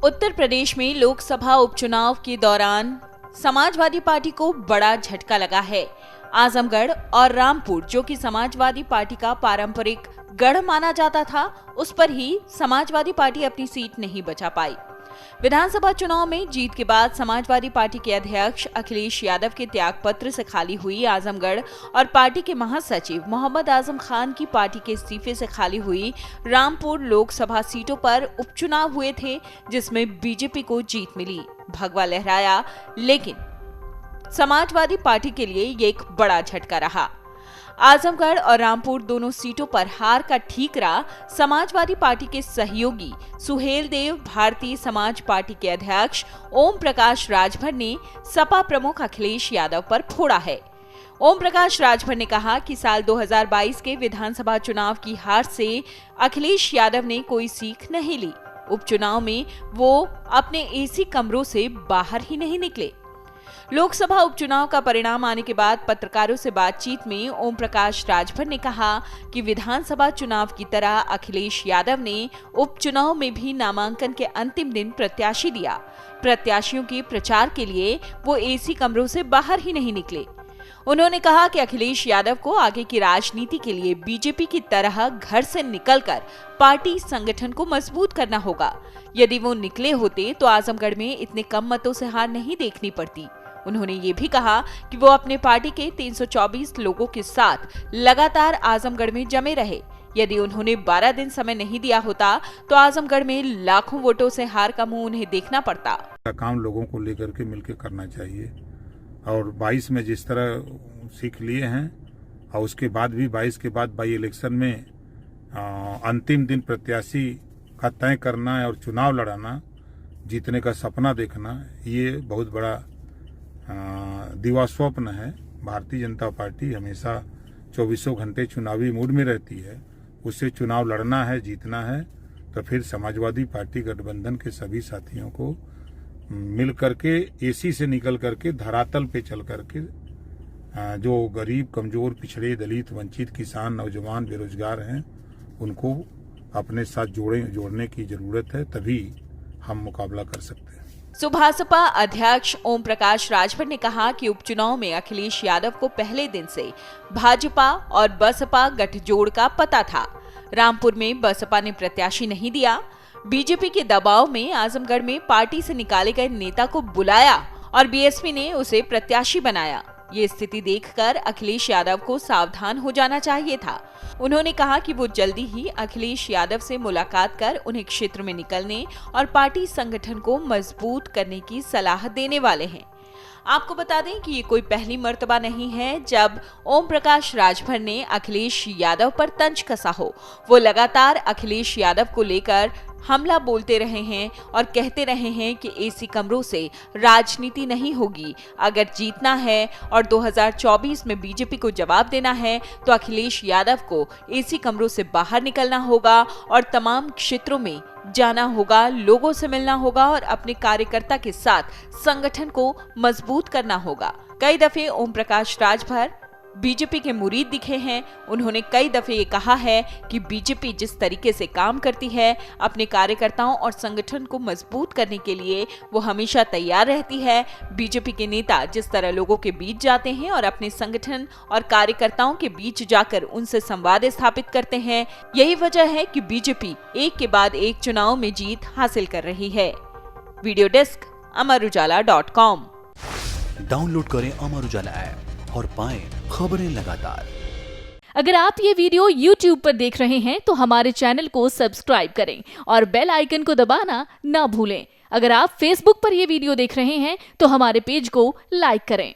उत्तर प्रदेश में लोकसभा उपचुनाव के दौरान समाजवादी पार्टी को बड़ा झटका लगा है। आजमगढ़ और रामपुर, जो कि समाजवादी पार्टी का पारंपरिक गढ़ माना जाता था, उस पर ही समाजवादी पार्टी अपनी सीट नहीं बचा पाई। विधानसभा चुनाव में जीत के बाद समाजवादी पार्टी के अध्यक्ष अखिलेश यादव के त्यागपत्र से खाली हुई आजमगढ़ और पार्टी के महासचिव मोहम्मद आजम खान की पार्टी के इस्तीफे से खाली हुई रामपुर लोकसभा सीटों पर उपचुनाव हुए थे, जिसमें बीजेपी को जीत मिली। भगवा लहराया, लेकिन समाजवादी पार्टी के लिए ये एक बड़ा झटका रहा। आजमगढ़ और रामपुर दोनों सीटों पर हार का ठीकरा समाजवादी पार्टी के सहयोगी सुहेल देव, भारतीय समाज पार्टी के अध्यक्ष ओम प्रकाश राजभर ने सपा प्रमुख अखिलेश यादव पर फोड़ा है। ओम प्रकाश राजभर ने कहा कि साल 2022 के विधानसभा चुनाव की हार से अखिलेश यादव ने कोई सीख नहीं ली। उपचुनाव में वो अपने एसी कमरों से बाहर ही नहीं निकले। लोकसभा उपचुनाव का परिणाम आने के बाद पत्रकारों से बातचीत में ओम प्रकाश राजभर ने कहा कि विधानसभा चुनाव की तरह अखिलेश यादव ने उपचुनाव में भी नामांकन के अंतिम दिन प्रत्याशी दिया। प्रत्याशियों के प्रचार के लिए वो एसी कमरों से बाहर ही नहीं निकले। उन्होंने कहा कि अखिलेश यादव को आगे की राजनीति के लिए बीजेपी की तरह घर से निकलकर पार्टी संगठन को मजबूत करना होगा। यदि वो निकले होते तो आजमगढ़ में इतने कम मतों से हार नहीं देखनी पड़ती। उन्होंने ये भी कहा कि वो अपने पार्टी के 324 लोगों के साथ लगातार आजमगढ़ में जमे रहे। यदि उन्होंने 12 दिन समय नहीं दिया होता तो आजमगढ़ में लाखों वोटों से हार का मुंह उन्हें देखना पड़ता। काम लोगों को लेकर के मिलकर करना चाहिए और 22 में जिस तरह सीख लिए हैं और उसके बाद भी 22 के बाद बाई इलेक्शन में अंतिम दिन प्रत्याशी का तय करना है और चुनाव लड़ाना, जीतने का सपना देखना, ये बहुत बड़ा दिवा स्वप्न है। भारतीय जनता पार्टी हमेशा 24 घंटे चुनावी मूड में रहती है। उससे चुनाव लड़ना है, जीतना है, तो फिर समाजवादी पार्टी गठबंधन के सभी साथियों को मिल करके एसी से निकल करके धरातल पे चल करके जो गरीब, कमजोर, पिछड़े, दलित, वंचित, किसान, नौजवान, बेरोजगार हैं, उनको अपने साथ जोड़ने की जरूरत है, तभी हम मुकाबला कर सकते हैं। सुभासपा अध्यक्ष ओम प्रकाश राजभर ने कहा कि उपचुनाव में अखिलेश यादव को पहले दिन से भाजपा और बसपा गठजोड़ का पता था। रामपुर में बसपा ने प्रत्याशी नहीं दिया। बीजेपी के दबाव में आजमगढ़ में पार्टी से निकाले गए नेता को बुलाया और बीएसपी ने उसे प्रत्याशी बनाया। ये स्थिति देखकर अखिलेश यादव को सावधान हो जाना चाहिए था। उन्होंने कहा कि वो जल्दी ही अखिलेश यादव से मुलाकात कर उन्हें क्षेत्र में निकलने और पार्टी संगठन को मजबूत करने की सलाह देने वाले हैं। आपको बता दें कि ये कोई पहली मर्तबा नहीं है जब ओम प्रकाश राजभर ने अखिलेश यादव पर तंज कसा हो। वो लगातार अखिलेश यादव को लेकर हमला बोलते रहे हैं और कहते रहे हैं कि एसी कमरों से राजनीति नहीं होगी। अगर जीतना है और 2024 में बीजेपी को जवाब देना है तो अखिलेश यादव को एसी कमरों से बाहर निकलना होगा और तमाम क्षेत्रों में जाना होगा, लोगों से मिलना होगा और अपने कार्यकर्ता के साथ संगठन को मजबूत करना होगा। कई दफे ओम प्रकाश राजभर बीजेपी के मुरीद दिखे हैं। उन्होंने कई दफे ये कहा है कि बीजेपी जिस तरीके से काम करती है, अपने कार्यकर्ताओं और संगठन को मजबूत करने के लिए वो हमेशा तैयार रहती है। बीजेपी के नेता जिस तरह लोगों के बीच जाते हैं और अपने संगठन और कार्यकर्ताओं के बीच जाकर उनसे संवाद स्थापित करते हैं, यही वजह है कि बीजेपी एक के बाद एक चुनाव में जीत हासिल कर रही है। Video desk amarujala.com। डाउनलोड करें अमर उजाला ऐप और पाएं खबरें लगातार। अगर आप ये वीडियो YouTube पर देख रहे हैं तो हमारे चैनल को सब्सक्राइब करें और बेल आइकन को दबाना ना भूलें। अगर आप Facebook पर ये वीडियो देख रहे हैं तो हमारे पेज को लाइक करें।